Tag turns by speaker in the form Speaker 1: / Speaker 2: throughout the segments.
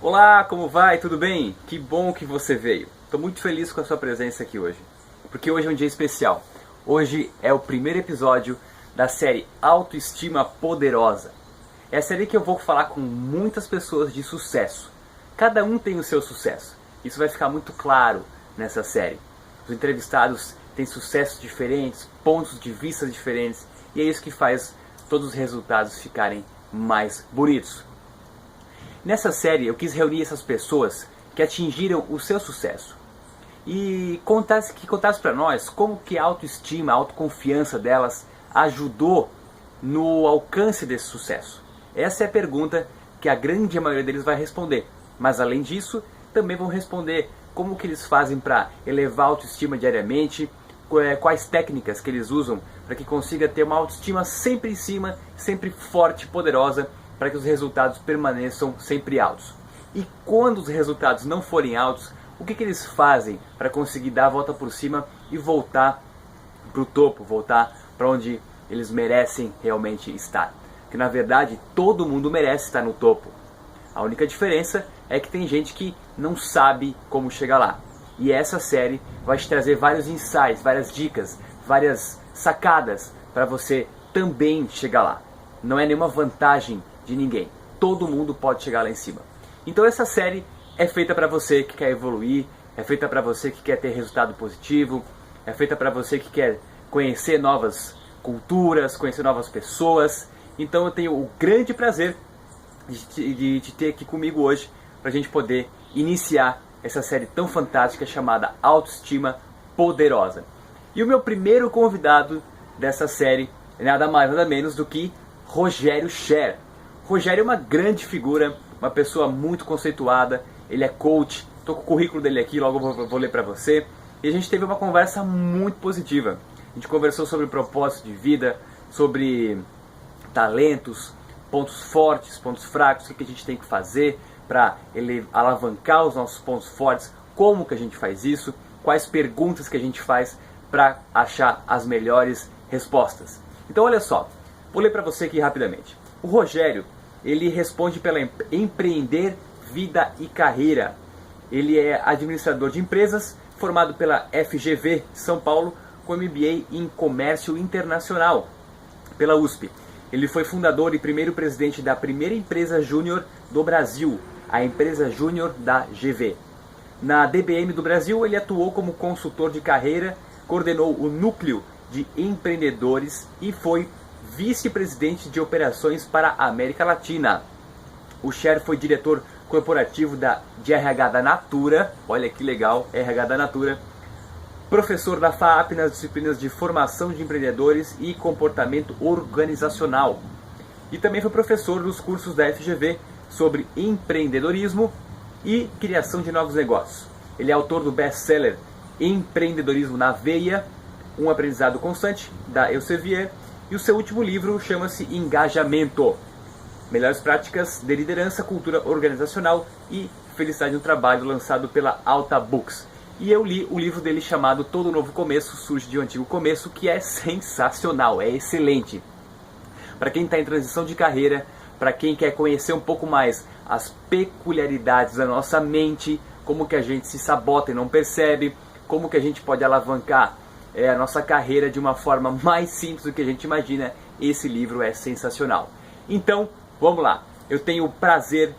Speaker 1: Olá, como vai? Tudo bem? Que bom que você veio. Estou muito feliz com a sua presença aqui hoje, porque hoje é um dia especial. Hoje é o primeiro episódio da série Autoestima Poderosa. É a série que eu vou falar com muitas pessoas de sucesso. Cada um tem o seu sucesso. Isso vai ficar muito claro nessa série. Os entrevistados têm sucessos diferentes, pontos de vista diferentes, e é isso que faz todos os resultados ficarem mais bonitos. Nessa série eu quis reunir essas pessoas que atingiram o seu sucesso e que contasse para nós como que a autoestima, a autoconfiança delas ajudou no alcance desse sucesso. Essa é a pergunta que a grande maioria deles vai responder, mas além disso também vão responder como que eles fazem para elevar a autoestima diariamente, quais técnicas que eles usam para que consiga ter uma autoestima sempre em cima, sempre forte, poderosa, para que os resultados permaneçam sempre altos. E quando os resultados não forem altos, o que eles fazem para conseguir dar a volta por cima e voltar para o topo, voltar para onde eles merecem realmente estar? Porque na verdade todo mundo merece estar no topo. A única diferença é que tem gente que não sabe como chegar lá. E essa série vai te trazer vários insights, várias dicas, várias sacadas para você também chegar lá. Não é nenhuma vantagem de ninguém. Todo mundo pode chegar lá em cima. Então essa série é feita para você que quer evoluir, é feita para você que quer ter resultado positivo, é feita para você que quer conhecer novas culturas, conhecer novas pessoas. Então eu tenho o grande prazer de te ter aqui comigo hoje para a gente poder iniciar essa série tão fantástica chamada Autoestima Poderosa. E o meu primeiro convidado dessa série é nada mais nada menos do que Rogério Scher. Rogério é uma grande figura, uma pessoa muito conceituada, ele é coach, estou com o currículo dele aqui, logo eu vou ler para você. E a gente teve uma conversa muito positiva. A gente conversou sobre propósito de vida, sobre talentos, pontos fortes, pontos fracos, o que a gente tem que fazer para alavancar os nossos pontos fortes, como que a gente faz isso, quais perguntas que a gente faz para achar as melhores respostas. Então olha só, vou ler para você aqui rapidamente. O Rogério, ele responde pela Empreender, Vida e Carreira. Ele é administrador de empresas, formado pela FGV São Paulo, com MBA em Comércio Internacional, pela USP. Ele foi fundador e primeiro presidente da primeira empresa júnior do Brasil, a empresa júnior da GV. Na DBM do Brasil, ele atuou como consultor de carreira, coordenou o núcleo de empreendedores e foi vice-presidente de operações para a América Latina. O Scher foi diretor corporativo de RH da Natura, olha que legal, RH da Natura, professor da FAAP nas disciplinas de formação de empreendedores e comportamento organizacional. E também foi professor nos cursos da FGV sobre empreendedorismo e criação de novos negócios. Ele é autor do best-seller Empreendedorismo na Veia, um aprendizado constante, da Elsevier, e o seu último livro chama-se Engajamento, Melhores Práticas de Liderança, Cultura Organizacional e Felicidade no Trabalho, lançado pela Alta Books. E eu li o livro dele chamado Todo Novo Começo Surge de um Antigo Começo, que é sensacional, é excelente. Para quem está em transição de carreira, para quem quer conhecer um pouco mais as peculiaridades da nossa mente, como que a gente se sabota e não percebe, como que a gente pode alavancar a nossa carreira de uma forma mais simples do que a gente imagina, esse livro é sensacional. Então, vamos lá. Eu tenho o prazer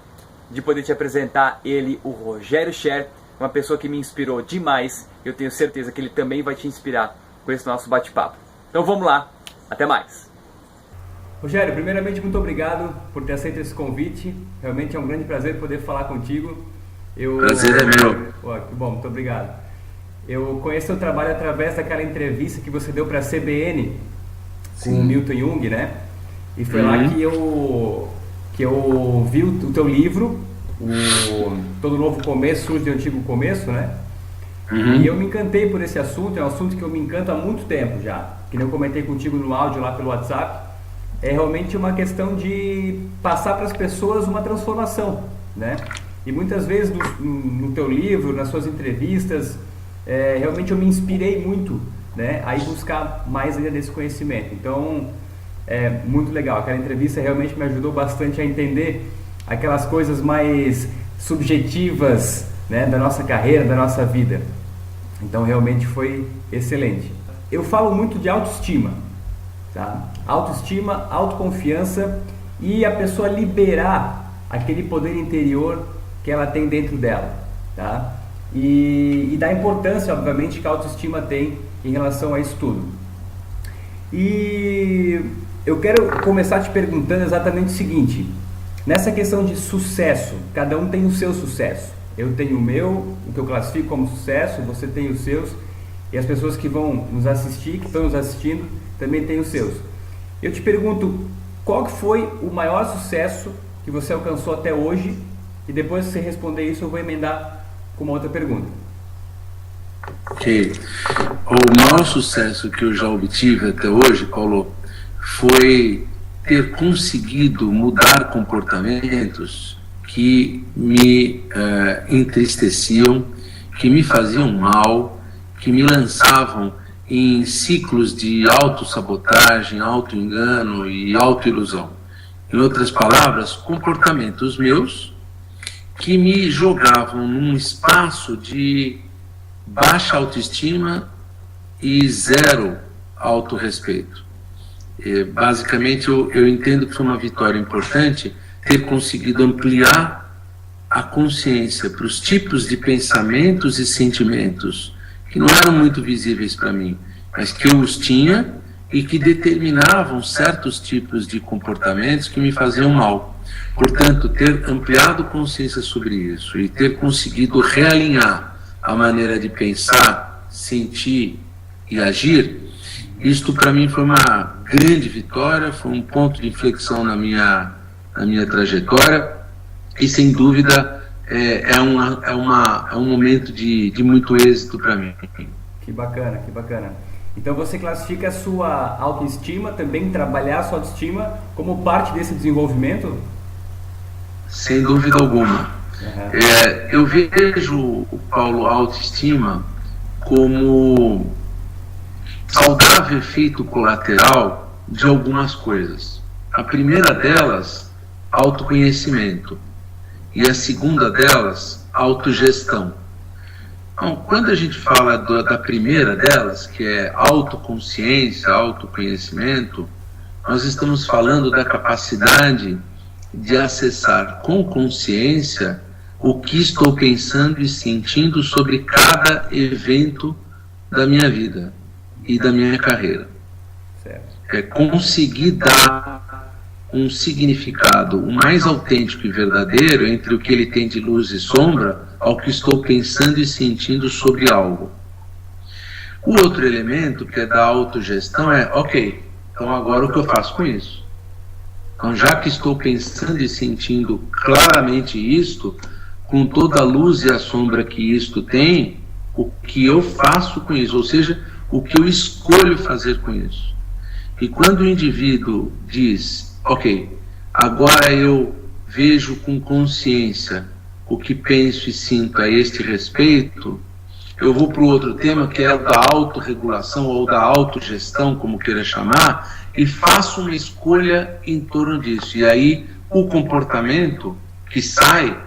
Speaker 1: de poder te apresentar ele, o Rogério Scher, uma pessoa que me inspirou demais. Eu tenho certeza que ele também vai te inspirar com esse nosso bate-papo. Então vamos lá, até mais. Rogério, primeiramente muito obrigado por ter aceito esse convite. Realmente é um grande prazer poder falar contigo.
Speaker 2: Prazer é meu.
Speaker 1: Que bom, muito obrigado. Eu conheço seu trabalho através daquela entrevista que você deu para a CBN com o Milton Jung, né? E foi lá que eu vi o teu livro, Todo Novo Começo Surge de um Antigo Começo, né? E eu me encantei por esse assunto, é um assunto que eu me encanto há muito tempo já. Que nem eu comentei contigo no áudio lá pelo WhatsApp. É realmente uma questão de passar para as pessoas uma transformação, né? E muitas vezes no teu livro, nas suas entrevistas, realmente eu me inspirei muito, né, a ir buscar mais ainda desse conhecimento. Então, é muito legal. Aquela entrevista realmente me ajudou bastante a entender aquelas coisas mais subjetivas, né, da nossa carreira, da nossa vida. Então realmente foi excelente. Eu falo muito de autoestima, tá? Autoestima, autoconfiança e a pessoa liberar aquele poder interior que ela tem dentro dela, tá? E da importância, obviamente, que a autoestima tem em relação a isso tudo. E eu quero começar te perguntando exatamente o seguinte: nessa questão de sucesso, cada um tem o seu sucesso. Eu tenho o meu, o que eu classifico como sucesso, você tem os seus, e as pessoas que vão nos assistir, que estão nos assistindo, também têm os seus. Eu te pergunto, qual que foi o maior sucesso que você alcançou até hoje? E depois que você responder isso, eu vou emendar com uma outra pergunta.
Speaker 2: Ok. O maior sucesso que eu já obtive até hoje, Paulo, foi ter conseguido mudar comportamentos que me entristeciam, que me faziam mal, que me lançavam em ciclos de autossabotagem, autoengano e autoilusão. Em outras palavras, comportamentos meus que me jogavam num espaço de baixa autoestima e zero autorrespeito. Basicamente, eu entendo que foi uma vitória importante ter conseguido ampliar a consciência para os tipos de pensamentos e sentimentos que não eram muito visíveis para mim, mas que eu os tinha e que determinavam certos tipos de comportamentos que me faziam mal. Portanto, ter ampliado consciência sobre isso e ter conseguido realinhar a maneira de pensar, sentir e agir, isto para mim foi uma grande vitória, foi um ponto de inflexão na minha trajetória e sem dúvida é um momento de muito êxito para mim.
Speaker 1: Que bacana, que bacana. Então você classifica a sua autoestima, também trabalhar a sua autoestima como parte desse desenvolvimento?
Speaker 2: Sem dúvida alguma. Eu vejo, Paulo, a autoestima como saudável efeito colateral de algumas coisas. A primeira delas, autoconhecimento. E a segunda delas, autogestão. Então, quando a gente fala da primeira delas, que é autoconsciência, autoconhecimento, nós estamos falando da capacidade de acessar com consciência o que estou pensando e sentindo sobre cada evento da minha vida e da minha carreira. É conseguir dar um significado o mais autêntico e verdadeiro entre o que ele tem de luz e sombra ao que estou pensando e sentindo sobre algo. O outro elemento, que é da autogestão, é, ok, então agora o que eu faço com isso? Então, já que estou pensando e sentindo claramente isto, com toda a luz e a sombra que isto tem, o que eu faço com isso? Ou seja, o que eu escolho fazer com isso? E quando o indivíduo diz, ok, agora eu vejo com consciência o que penso e sinto a este respeito, eu vou para o outro tema, que é o da autorregulação ou da autogestão, como queira chamar, e faço uma escolha em torno disso. E aí o comportamento que sai,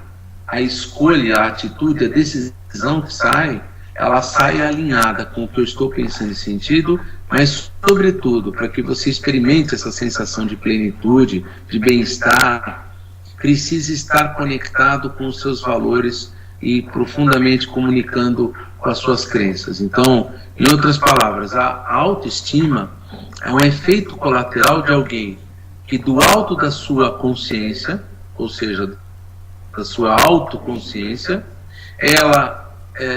Speaker 2: a escolha, a atitude, a decisão que sai, ela sai alinhada com o que eu estou pensando e sentindo, mas sobretudo para que você experimente essa sensação de plenitude, de bem-estar, precisa estar conectado com os seus valores e profundamente comunicando com as suas crenças. Então, em outras palavras, a autoestima é um efeito colateral de alguém que do alto da sua consciência, ou seja, da sua autoconsciência, ela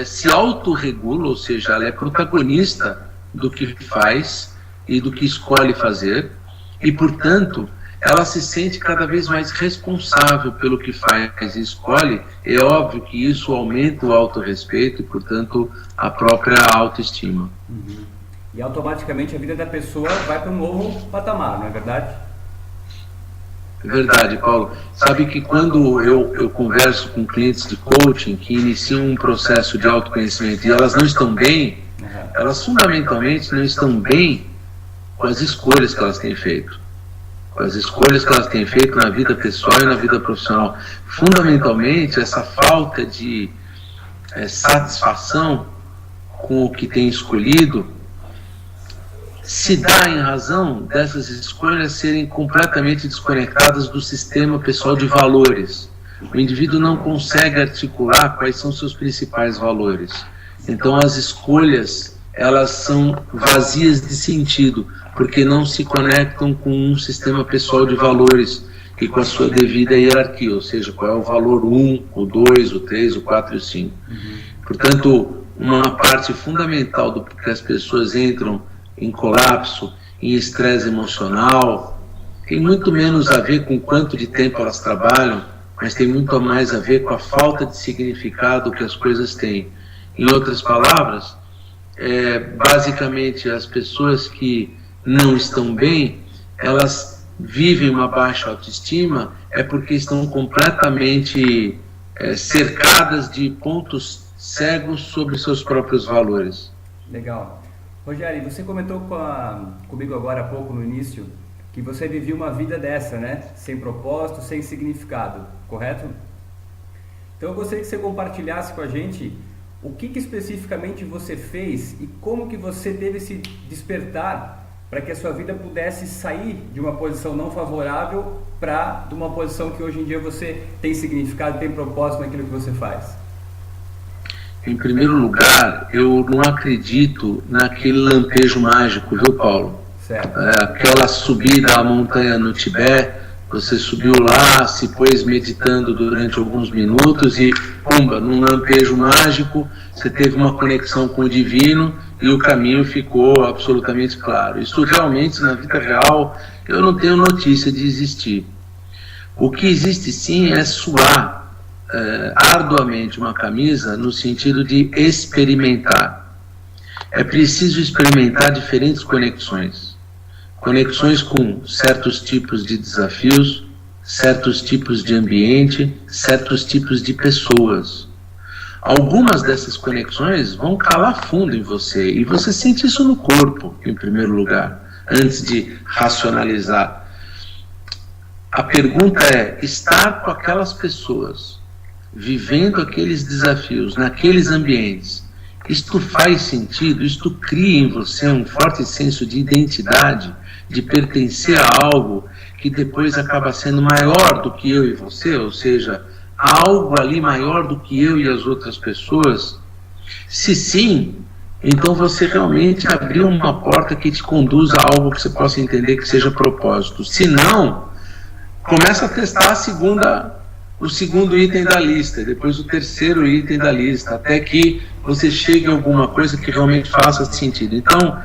Speaker 2: se autorregula, ou seja, ela é protagonista do que faz e do que escolhe fazer, e, portanto, ela se sente cada vez mais responsável pelo que faz e escolhe. É óbvio que isso aumenta o autorrespeito e, portanto, a própria autoestima.
Speaker 1: Uhum. E automaticamente a vida da pessoa vai para um novo patamar, não é verdade?
Speaker 2: É verdade, Paulo. Sabe que quando eu converso com clientes de coaching que iniciam um processo de autoconhecimento e elas não estão bem, elas fundamentalmente não estão bem com as escolhas que elas têm feito. com as escolhas que elas têm feito na vida pessoal e na vida profissional. Fundamentalmente, essa falta de satisfação com o que tem escolhido se dá em razão dessas escolhas serem completamente desconectadas do sistema pessoal de valores. O indivíduo não consegue articular quais são seus principais valores. Então as escolhas, elas são vazias de sentido, porque não se conectam com um sistema pessoal de valores e com a sua devida hierarquia, ou seja, qual é o valor 1, o 2, o 3, o 4 e o 5. Portanto, uma parte fundamental do que as pessoas entram em colapso, em estresse emocional, tem muito menos a ver com quanto de tempo elas trabalham, mas tem muito mais a ver com a falta de significado que as coisas têm. Em outras palavras, basicamente as pessoas que não estão bem, elas vivem uma baixa autoestima, porque estão completamente cercadas de pontos cegos sobre seus próprios valores.
Speaker 1: Legal. Rogério, você comentou comigo agora há pouco no início que você vivia uma vida dessa, né? Sem propósito, sem significado, correto? Então eu gostaria que você compartilhasse com a gente o que especificamente você fez e como que você teve esse despertar para que a sua vida pudesse sair de uma posição não favorável para de uma posição que hoje em dia você tem significado, tem propósito naquilo que você faz.
Speaker 2: Em primeiro lugar, eu não acredito naquele lampejo mágico, viu, Paulo?
Speaker 1: Certo.
Speaker 2: Aquela subida à montanha no Tibete, você subiu lá, se pôs meditando durante alguns minutos e, pumba, num lampejo mágico, você teve uma conexão com o divino e o caminho ficou absolutamente claro. Isso realmente, na vida real, eu não tenho notícia de existir. O que existe sim é suar arduamente uma camisa no sentido de experimentar. É preciso experimentar diferentes conexões com certos tipos de desafios, certos tipos de ambiente, certos tipos de pessoas. Algumas dessas conexões vão calar fundo em você e você sente isso no corpo, em primeiro lugar, antes de racionalizar. A pergunta é: estar com aquelas pessoas, vivendo aqueles desafios, naqueles ambientes, isto faz sentido? Isto cria em você um forte senso de identidade, de pertencer a algo que depois acaba sendo maior do que eu e você, ou seja, algo ali maior do que eu e as outras pessoas? Se sim, então você realmente abriu uma porta que te conduza a algo que você possa entender que seja propósito. Se não, começa a testar o segundo item da lista, depois o terceiro item da lista, até que você chegue a alguma coisa que realmente faça sentido. Então,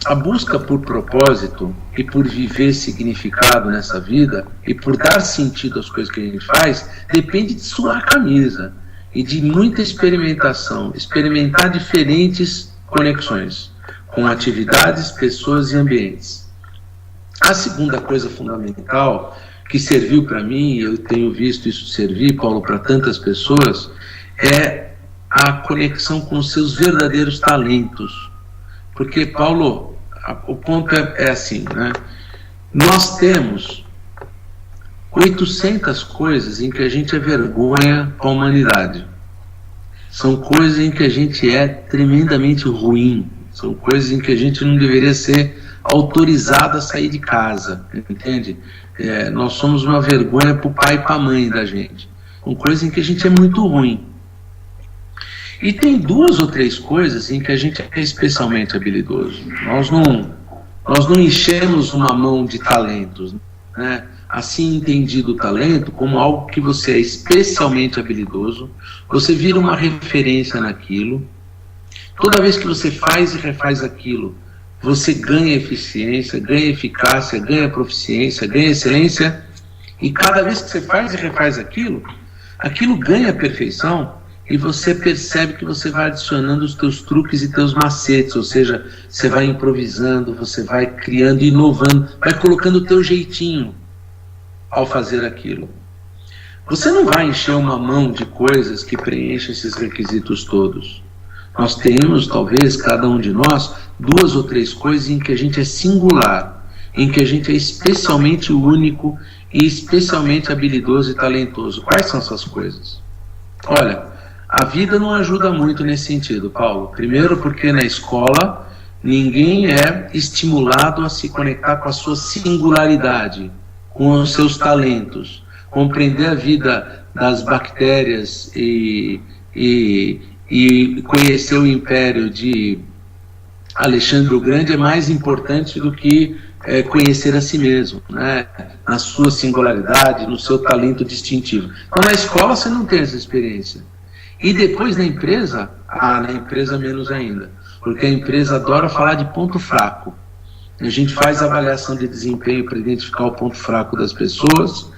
Speaker 2: a busca por propósito e por viver significado nessa vida e por dar sentido às coisas que a gente faz, depende de suar a camisa e de muita experimentação, experimentar diferentes conexões com atividades, pessoas e ambientes. A segunda coisa fundamental que serviu para mim, e eu tenho visto isso servir, Paulo, para tantas pessoas, é a conexão com os seus verdadeiros talentos. Porque, Paulo, o ponto é assim, né? Nós temos 800 coisas em que a gente é vergonha para a humanidade. São coisas em que a gente é tremendamente ruim. São coisas em que a gente não deveria ser autorizado a sair de casa, entende? Nós somos uma vergonha para o pai e para a mãe da gente. São coisas em que a gente é muito ruim. E tem 2 ou 3 coisas em que a gente é especialmente habilidoso. Nós não enchemos uma mão de talentos, né? Assim entendido o talento como algo que você é especialmente habilidoso, você vira uma referência naquilo. Toda vez que você faz e refaz aquilo, você ganha eficiência, ganha eficácia, ganha proficiência, ganha excelência, e cada vez que você faz e refaz aquilo ganha perfeição, e você percebe que você vai adicionando os teus truques e teus macetes, ou seja, você vai improvisando, você vai criando, inovando, vai colocando o teu jeitinho ao fazer aquilo. Você não vai encher uma mão de coisas que preenchem esses requisitos todos. Nós temos, talvez, cada um de nós, 2 ou 3 coisas em que a gente é singular, em que a gente é especialmente único e especialmente habilidoso e talentoso. Quais são essas coisas? Olha, a vida não ajuda muito nesse sentido, Paulo. Primeiro porque na escola ninguém é estimulado a se conectar com a sua singularidade, com os seus talentos, compreender a vida das bactérias e conhecer o império de Alexandre o Grande é mais importante do que conhecer a si mesmo, né? Na sua singularidade, no seu talento distintivo. Então na escola você não tem essa experiência. E depois na empresa menos ainda, porque a empresa adora falar de ponto fraco. A gente faz avaliação de desempenho para identificar o ponto fraco das pessoas,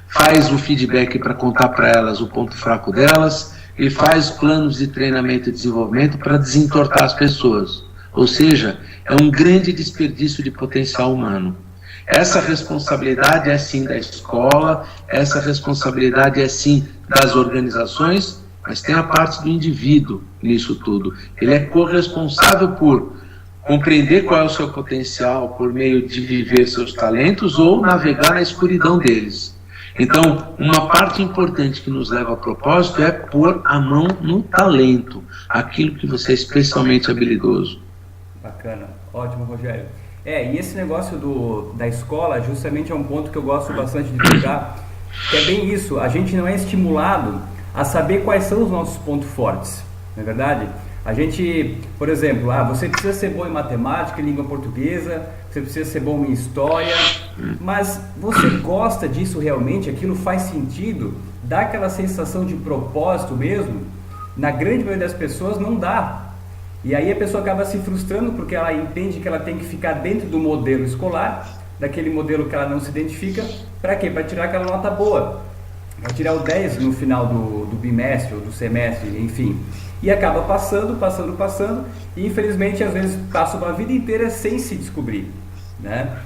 Speaker 2: faz o feedback para contar para elas o ponto fraco delas e faz planos de treinamento e desenvolvimento para desentortar as pessoas. Ou seja, é um grande desperdício de potencial humano. Essa responsabilidade é sim da escola, essa responsabilidade é sim das organizações, mas tem a parte do indivíduo nisso tudo. Ele é corresponsável por compreender qual é o seu potencial por meio de viver seus talentos ou navegar na escuridão deles. Então, uma parte importante que nos leva a propósito é pôr a mão no talento, aquilo que você é especialmente habilidoso.
Speaker 1: Bacana, ótimo, Rogério. E esse negócio da escola justamente é um ponto que eu gosto bastante de divulgar, que é bem isso, a gente não é estimulado a saber quais são os nossos pontos fortes, não é verdade? A gente, por exemplo, você precisa ser bom em matemática, em língua portuguesa, você precisa ser bom em história, mas você gosta disso realmente? Aquilo faz sentido? Dá aquela sensação de propósito mesmo? Na grande maioria das pessoas não dá. E aí a pessoa acaba se frustrando porque ela entende que ela tem que ficar dentro do modelo escolar, daquele modelo que ela não se identifica, para quê? Para tirar aquela nota boa. Vai tirar o 10 no final do bimestre ou do semestre, enfim. E acaba passando, e infelizmente às vezes passa uma vida inteira sem se descobrir, né?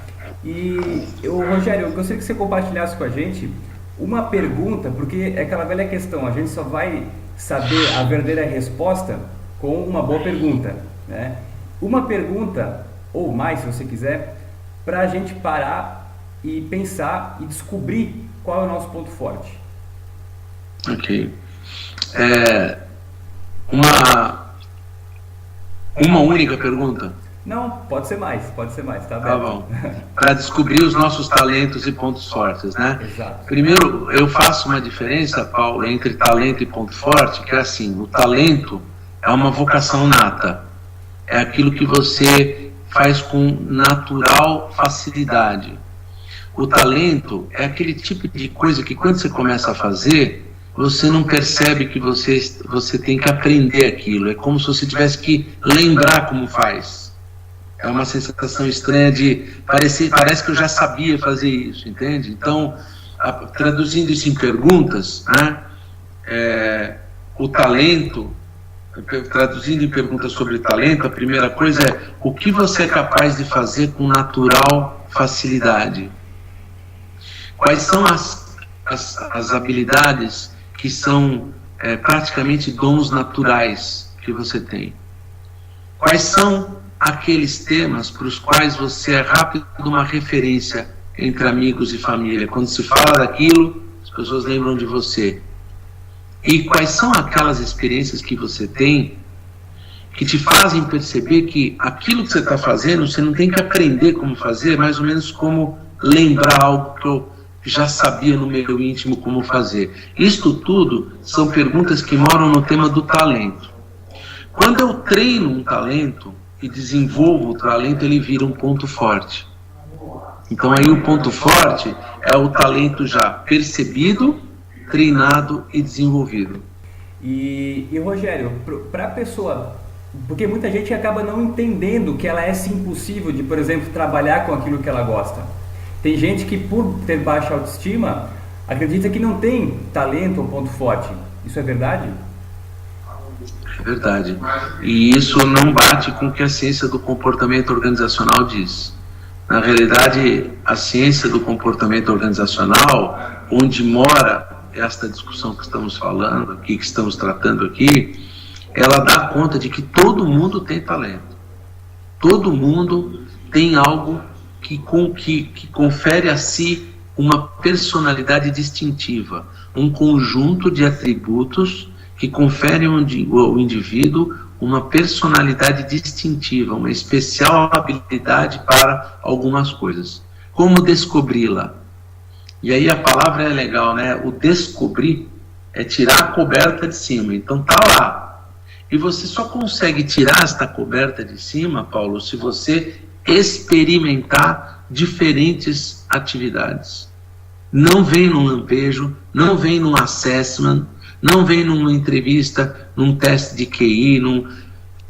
Speaker 1: E Rogério, eu gostaria que você compartilhasse com a gente uma pergunta, porque é aquela velha questão, a gente só vai saber a verdadeira resposta com uma boa pergunta, né? Uma pergunta, ou mais se você quiser, para a gente parar e pensar e descobrir qual é o nosso ponto forte.
Speaker 2: Ok. Uma única pergunta?
Speaker 1: Não, pode ser mais, tá bem?
Speaker 2: Tá bom. Para descobrir os nossos talentos e pontos fortes, né?
Speaker 1: Exato.
Speaker 2: Primeiro, eu faço uma diferença, Paulo, entre talento e ponto forte, que é assim, o talento é uma vocação nata. É aquilo que você faz com natural facilidade. O talento é aquele tipo de coisa que quando você começa a fazer, você não percebe que você tem que aprender aquilo. É como se você tivesse que lembrar como faz. É uma sensação estranha de... Parece que eu já sabia fazer isso, entende? Então, traduzindo isso em perguntas, né? O talento... Traduzindo em perguntas sobre talento, a primeira coisa é o que você é capaz de fazer com natural facilidade? Quais são as habilidades que são praticamente dons naturais que você tem? Quais são aqueles temas para os quais você é rápido uma referência entre amigos e família? Quando se fala daquilo, as pessoas lembram de você. E quais são aquelas experiências que você tem que te fazem perceber que aquilo que você está fazendo, você não tem que aprender como fazer, mais ou menos como lembrar algo que eu já sabia no meu íntimo como fazer. Isto tudo são perguntas que moram no tema do talento. Quando eu treino um talento e desenvolvo o talento, ele vira um ponto forte. Então aí o ponto forte é o talento já percebido, treinado e desenvolvido.
Speaker 1: E Rogério, para a pessoa, porque muita gente acaba não entendendo que ela é sim possível de, por exemplo, trabalhar com aquilo que ela gosta. Tem gente que, por ter baixa autoestima, acredita que não tem talento ou ponto forte. Isso é verdade?
Speaker 2: É verdade. E isso não bate com o que a ciência do comportamento organizacional diz. Na realidade, a ciência do comportamento organizacional, onde mora esta discussão que estamos falando aqui, que estamos tratando aqui, ela dá conta de que todo mundo tem talento. Todo mundo tem algo que confere a si uma personalidade distintiva, um conjunto de atributos que conferem ao indivíduo uma personalidade distintiva, uma especial habilidade para algumas coisas. Como descobri-la? E aí a palavra é legal, né? O descobrir é tirar a coberta de cima. Então tá lá. E você só consegue tirar esta coberta de cima, Paulo, se você experimentar diferentes atividades. Não vem num lampejo, não vem num assessment, não vem numa entrevista, num teste de QI.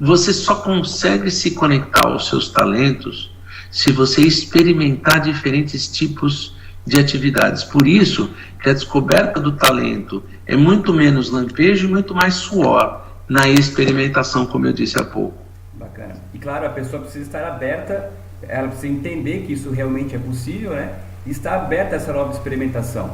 Speaker 2: Você só consegue se conectar aos seus talentos se você experimentar diferentes tipos de atividades. Por isso que a descoberta do talento é muito menos lampejo e muito mais suor na experimentação, como eu disse há pouco.
Speaker 1: Bacana. E claro, a pessoa precisa estar aberta, ela precisa entender que isso realmente é possível, né? E estar aberta a essa nova experimentação.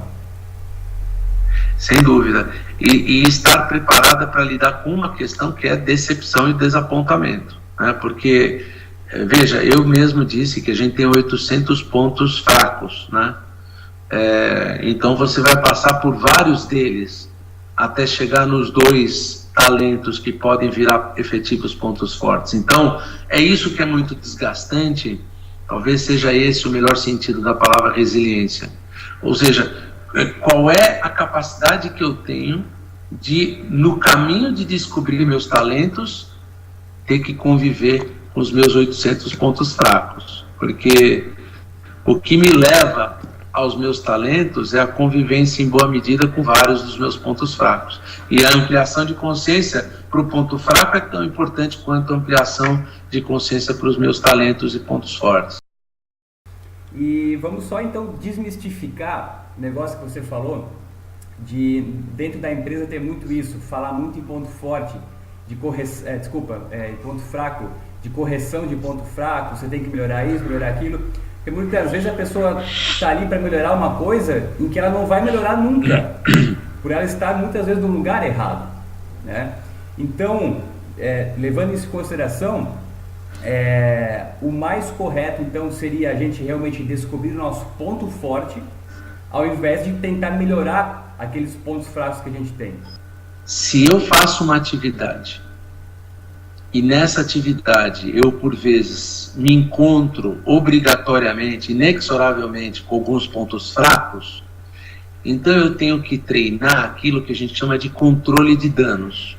Speaker 2: Sem dúvida. E estar preparada para lidar com uma questão que é decepção e desapontamento, né? Porque, veja, eu mesmo disse que a gente tem 800 pontos fracos, né? Então você vai passar por vários deles até chegar nos 2 talentos que podem virar efetivos pontos fortes. Então, é isso que é muito desgastante. Talvez seja esse o melhor sentido da palavra resiliência. Ou seja, qual é a capacidade que eu tenho de, no caminho de descobrir meus talentos, ter que conviver com os meus 800 pontos fracos. Porque o que me leva aos meus talentos é a convivência em boa medida com vários dos meus pontos fracos. E a ampliação de consciência para o ponto fraco é tão importante quanto a ampliação de consciência para os meus talentos e pontos fortes.
Speaker 1: E vamos só então desmistificar o negócio que você falou, de dentro da empresa ter muito isso, falar muito em ponto forte, de em ponto fraco, de correção de ponto fraco, você tem que melhorar isso, melhorar aquilo. Porque muitas vezes a pessoa está ali para melhorar uma coisa em que ela não vai melhorar nunca, por ela estar muitas vezes no lugar errado, né? Então, levando isso em consideração, o mais correto então seria a gente realmente descobrir o nosso ponto forte, ao invés de tentar melhorar aqueles pontos fracos que a gente tem.
Speaker 2: Se eu faço uma atividade e nessa atividade eu, por vezes, me encontro obrigatoriamente, inexoravelmente, com alguns pontos fracos, então eu tenho que treinar aquilo que a gente chama de controle de danos.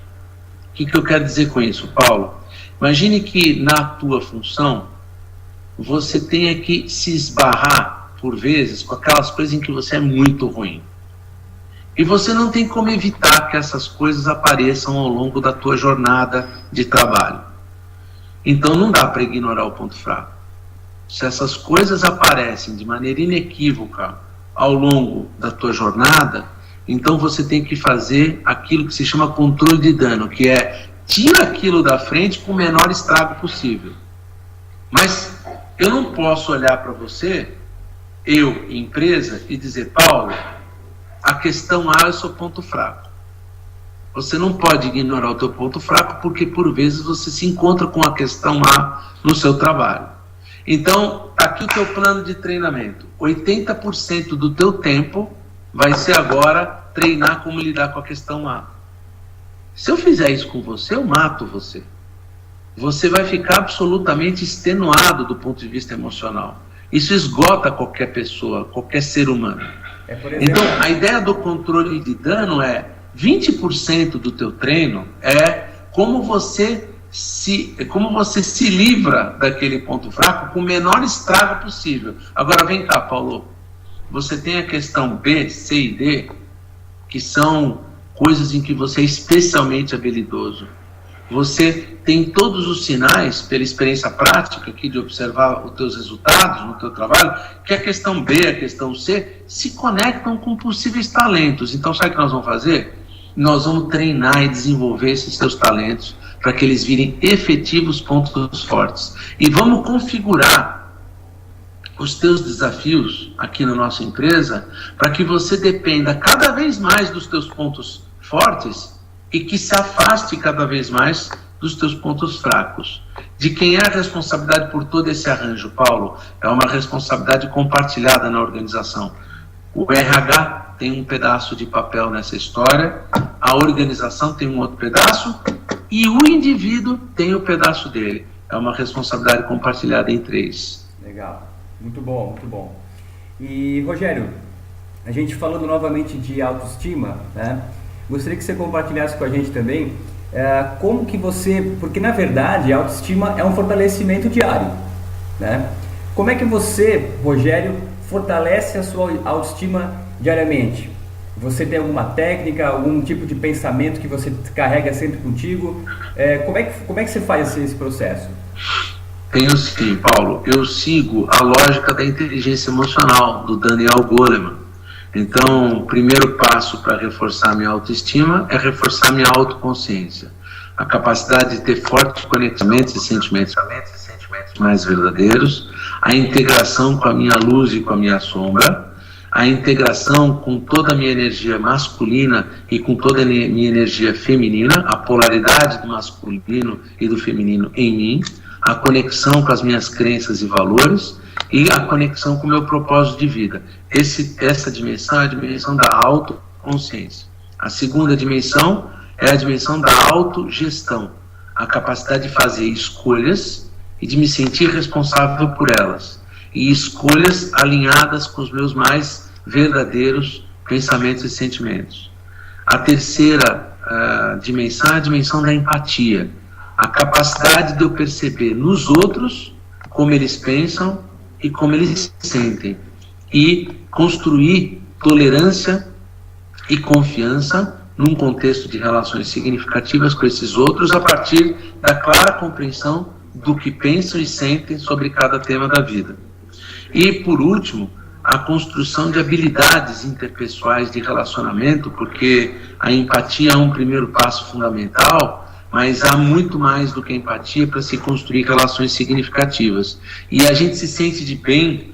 Speaker 2: O que eu quero dizer com isso, Paulo? Imagine que na tua função você tenha que se esbarrar, por vezes, com aquelas coisas em que você é muito ruim. E você não tem como evitar que essas coisas apareçam ao longo da tua jornada de trabalho. Então não dá para ignorar o ponto fraco. Se essas coisas aparecem de maneira inequívoca ao longo da tua jornada, então você tem que fazer aquilo que se chama controle de dano, que é tira aquilo da frente com o menor estrago possível. Mas eu não posso olhar para você, eu, empresa, e dizer, Paulo, a questão A é o seu ponto fraco. Você não pode ignorar o teu ponto fraco, porque por vezes você se encontra com a questão A no seu trabalho. Então, aqui o teu plano de treinamento. 80% do teu tempo vai ser agora treinar como lidar com a questão A. Se eu fizer isso com você, eu mato você. Você vai ficar absolutamente extenuado do ponto de vista emocional. Isso esgota qualquer pessoa, qualquer ser humano. Então, a ideia do controle de dano é 20% do teu treino é como você se livra daquele ponto fraco com o menor estrago possível. Agora vem cá, Paulo. Você tem a questão B, C e D, que são coisas em que você é especialmente habilidoso. Você tem todos os sinais, pela experiência prática aqui de observar os teus resultados no teu trabalho, que a questão B, a questão C, se conectam com possíveis talentos. Então, sabe o que nós vamos fazer? Nós vamos treinar e desenvolver esses teus talentos para que eles virem efetivos pontos fortes. E vamos configurar os teus desafios aqui na nossa empresa para que você dependa cada vez mais dos teus pontos fortes e que se afaste cada vez mais dos teus pontos fracos. De quem é a responsabilidade por todo esse arranjo, Paulo? É uma responsabilidade compartilhada na organização. O RH tem um pedaço de papel nessa história, a organização tem um outro pedaço e o indivíduo tem o pedaço dele. É uma responsabilidade compartilhada em três.
Speaker 1: Legal, muito bom, muito bom. E Rogério, a gente falando novamente de autoestima, né? Gostaria que você compartilhasse com a gente também como que você, porque na verdade a autoestima é um fortalecimento diário, né? Como é que você, Rogério, fortalece a sua autoestima diariamente? Você tem alguma técnica, algum tipo de pensamento que você carrega sempre contigo? Como é que você faz esse processo?
Speaker 2: Tenho sim, Paulo. Eu sigo a lógica da inteligência emocional, do Daniel Goleman. Então, o primeiro passo para reforçar minha autoestima é reforçar minha autoconsciência. A capacidade de ter fortes conectamentos e sentimentos mais verdadeiros, a integração com a minha luz e com a minha sombra, a integração com toda a minha energia masculina e com toda a minha energia feminina, a polaridade do masculino e do feminino em mim, a conexão com as minhas crenças e valores e a conexão com o meu propósito de vida. Essa dimensão é a dimensão da autoconsciência. A segunda dimensão é a dimensão da autogestão, a capacidade de fazer escolhas e de me sentir responsável por elas, e escolhas alinhadas com os meus mais verdadeiros pensamentos e sentimentos. A terceira dimensão é a dimensão da empatia, a capacidade de eu perceber nos outros como eles pensam e como eles se sentem, e construir tolerância e confiança num contexto de relações significativas com esses outros a partir da clara compreensão do que pensam e sentem sobre cada tema da vida. E, por último, a construção de habilidades interpessoais de relacionamento, porque a empatia é um primeiro passo fundamental, mas há muito mais do que a empatia para se construir relações significativas. E a gente se sente de bem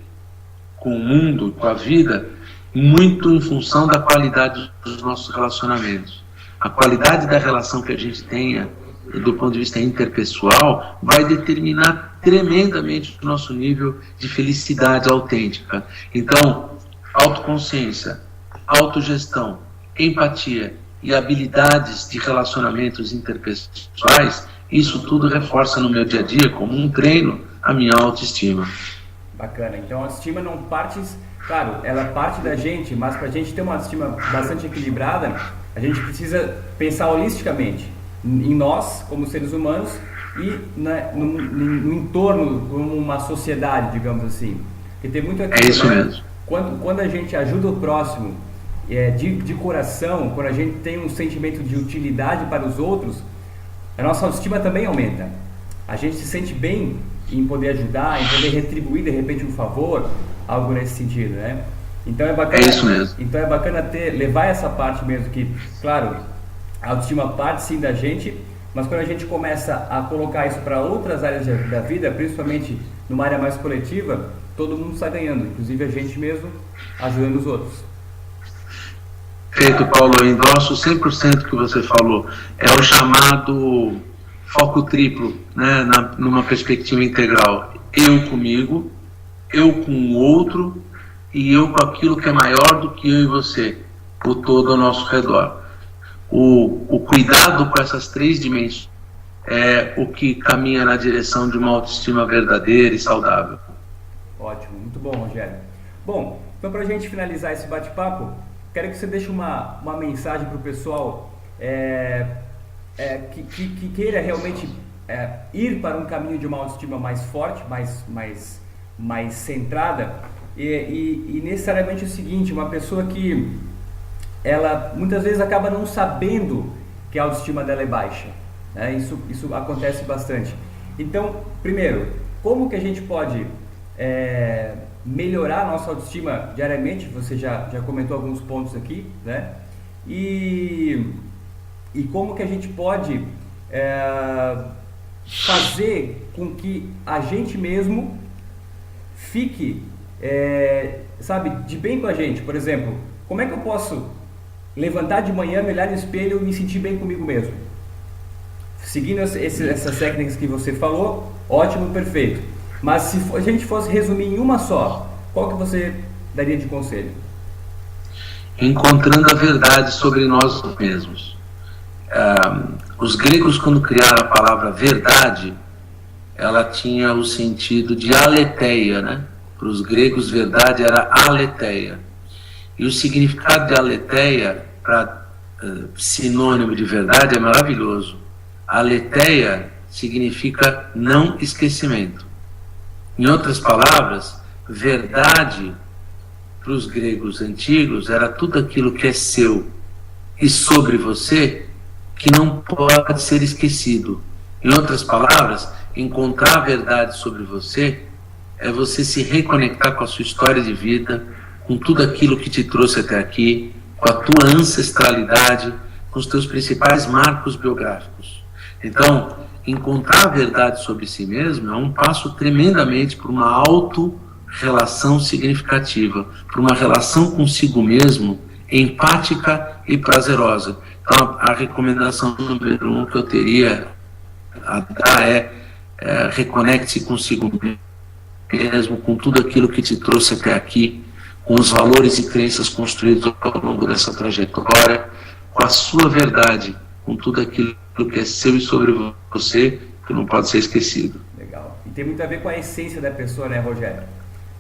Speaker 2: com o mundo, com a vida, muito em função da qualidade dos nossos relacionamentos. A qualidade da relação que a gente tenha, do ponto de vista interpessoal, vai determinar tremendamente o nosso nível de felicidade autêntica. Então, autoconsciência, autogestão, empatia e habilidades de relacionamentos interpessoais, isso tudo reforça no meu dia a dia, como um treino, a minha autoestima.
Speaker 1: Bacana. Então a autoestima não parte, claro, ela parte da gente, mas para a gente ter uma autoestima bastante equilibrada, a gente precisa pensar holisticamente em nós, como seres humanos, e no entorno, como uma sociedade, digamos assim. Porque tem muito aqui,
Speaker 2: é isso mesmo.
Speaker 1: Quando a gente ajuda o próximo de coração, quando a gente tem um sentimento de utilidade para os outros, a nossa autoestima também aumenta. A gente se sente bem em poder ajudar, em poder retribuir de repente um favor, algo nesse sentido, né? Então é bacana.
Speaker 2: É isso mesmo.
Speaker 1: Então é bacana levar essa parte mesmo que, claro, a autoestima parte sim da gente, mas quando a gente começa a colocar isso para outras áreas da vida, principalmente numa área mais coletiva, todo mundo sai ganhando, inclusive a gente mesmo ajudando os outros.
Speaker 2: Perfeito, Paulo, eu endosso 100% que você falou. É o chamado foco triplo, né, numa perspectiva integral. Eu comigo, eu com o outro e eu com aquilo que é maior do que eu e você, o todo ao nosso redor. O cuidado com essas três dimensões é o que caminha na direção de uma autoestima verdadeira e saudável.
Speaker 1: Ótimo, muito bom, Rogério. Bom, então para a gente finalizar esse bate-papo, quero que você deixe uma mensagem para o pessoal que queira realmente ir para um caminho de uma autoestima mais forte, mais centrada, e necessariamente o seguinte: uma pessoa que ela muitas vezes acaba não sabendo que a autoestima dela é baixa, né? Isso acontece bastante. Então, primeiro, como que a gente pode melhorar a nossa autoestima diariamente? Você já comentou alguns pontos aqui, né? E como que a gente pode fazer com que a gente mesmo fique, de bem com a gente. Por exemplo, como é que eu posso levantar de manhã, me olhar no espelho e me sentir bem comigo mesmo? seguindo essas técnicas que você falou, ótimo, perfeito. Mas se a gente fosse resumir em uma só, qual que você daria de conselho?
Speaker 2: Encontrando a verdade sobre nós mesmos. Os gregos, quando criaram a palavra verdade, ela tinha o sentido de aletheia, né? Para os gregos, verdade era aletheia. E o significado de aletheia, para sinônimo de verdade, é maravilhoso. Aletheia significa não esquecimento. Em outras palavras, verdade para os gregos antigos era tudo aquilo que é seu e sobre você que não pode ser esquecido. Em outras palavras, encontrar a verdade sobre você é você se reconectar com a sua história de vida, com tudo aquilo que te trouxe até aqui, com a tua ancestralidade, com os teus principais marcos biográficos. Então, encontrar a verdade sobre si mesmo é um passo tremendamente para uma auto-relação significativa, para uma relação consigo mesmo empática e prazerosa. Então, a recomendação número 1 que eu teria a dar é reconecte-se consigo mesmo, com tudo aquilo que te trouxe até aqui, com os valores e crenças construídos ao longo dessa trajetória, com a sua verdade, com tudo aquilo que é seu e sobre você, que não pode ser esquecido.
Speaker 1: Legal. E tem muito a ver com a essência da pessoa, né, Rogério?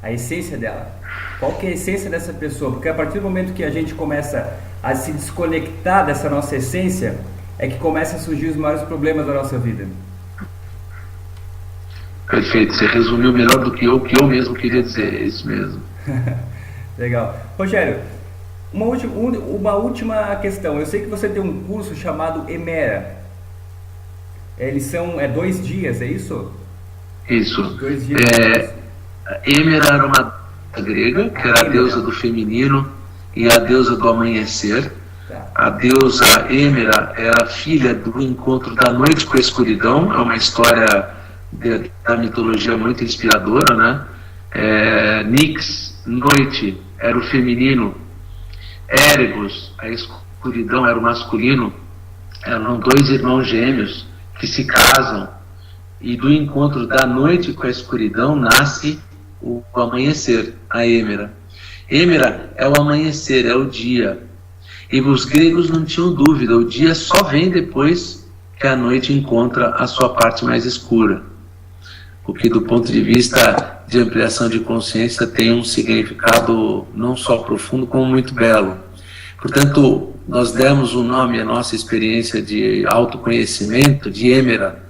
Speaker 1: A essência dela. Qual que é a essência dessa pessoa? Porque a partir do momento que a gente começa a se desconectar dessa nossa essência, é que começam a surgir os maiores problemas da nossa vida.
Speaker 2: Perfeito, você resumiu melhor do que eu mesmo queria dizer, é isso mesmo.
Speaker 1: Legal. Rogério, uma última questão. Eu sei que você tem um curso chamado Emera. Eles são 2 dias, é isso?
Speaker 2: Isso.
Speaker 1: 2 dias.
Speaker 2: Emera era uma grega, que era a deusa do feminino e a deusa do amanhecer. A deusa Emera era filha do encontro da noite com a escuridão. É uma história da mitologia muito inspiradora, né? Nix, noite, era o feminino. Erebus, a escuridão, era o masculino. Eram 2 irmãos gêmeos que se casam, e do encontro da noite com a escuridão nasce o amanhecer, a Emera. Emera é o amanhecer, é o dia. E os gregos não tinham dúvida, o dia só vem depois que a noite encontra a sua parte mais escura. O que, do ponto de vista de ampliação de consciência, tem um significado não só profundo, como muito belo. Portanto, nós demos o nome à nossa experiência de autoconhecimento, de Emera,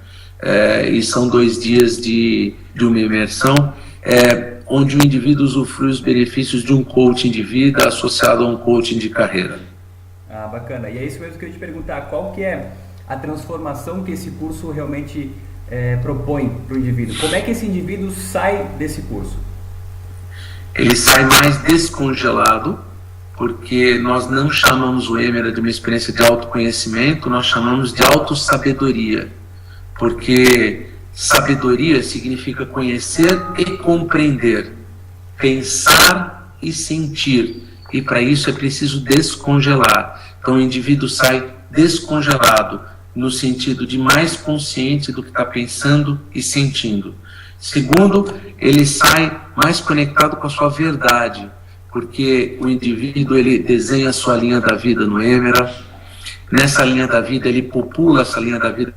Speaker 2: e são 2 dias de uma imersão, onde o indivíduo usufrui os benefícios de um coaching de vida associado a um coaching de carreira.
Speaker 1: Ah, bacana. E é isso mesmo que eu ia te perguntar, qual que é a transformação que esse curso realmente propõe para o indivíduo? Como é que esse indivíduo sai desse curso?
Speaker 2: Ele sai mais descongelado, porque nós não chamamos o Emera de uma experiência de autoconhecimento, nós chamamos de autossabedoria, porque sabedoria significa conhecer e compreender, pensar e sentir, e para isso é preciso descongelar. Então o indivíduo sai descongelado, no sentido de mais consciente do que está pensando e sentindo. Segundo, ele sai mais conectado com a sua verdade, porque o indivíduo ele desenha a sua linha da vida no Emera. Nessa linha da vida, ele popula essa linha da vida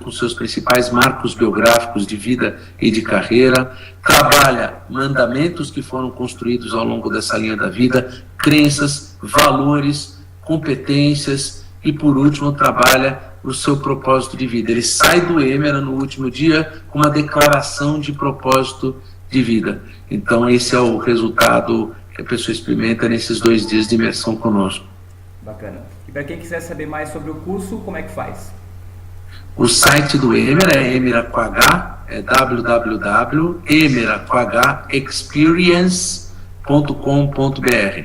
Speaker 2: com seus principais marcos biográficos de vida e de carreira, trabalha mandamentos que foram construídos ao longo dessa linha da vida, crenças, valores, competências e, por último, trabalha o seu propósito de vida. Ele sai do Emera no último dia com uma declaração de propósito de vida. Então, esse é o resultado que a pessoa experimenta nesses 2 dias de imersão conosco.
Speaker 1: Bacana. E para quem quiser saber mais sobre o curso, como é que faz?
Speaker 2: O site do Emera é Emera com H, é www.emera.experience.com.br.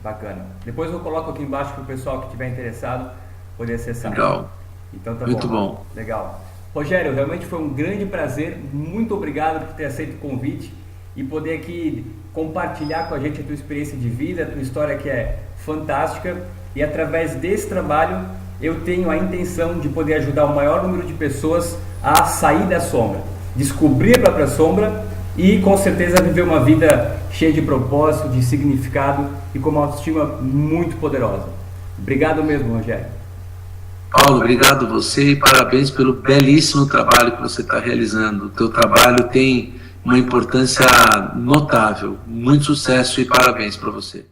Speaker 1: Bacana. Depois eu coloco aqui embaixo para o pessoal que estiver interessado poder acessar.
Speaker 2: Legal.
Speaker 1: Então tá
Speaker 2: muito bom.
Speaker 1: Legal. Rogério, realmente foi um grande prazer. Muito obrigado por ter aceito o convite e poder aqui compartilhar com a gente a tua experiência de vida, a tua história que é fantástica. E através desse trabalho eu tenho a intenção de poder ajudar o maior número de pessoas a sair da sombra, descobrir a própria sombra e com certeza viver uma vida cheia de propósito, de significado e com uma autoestima muito poderosa. Obrigado mesmo, Rogério.
Speaker 2: Paulo, obrigado você e parabéns pelo belíssimo trabalho que você está realizando. O teu trabalho tem uma importância notável. Muito sucesso e parabéns para você.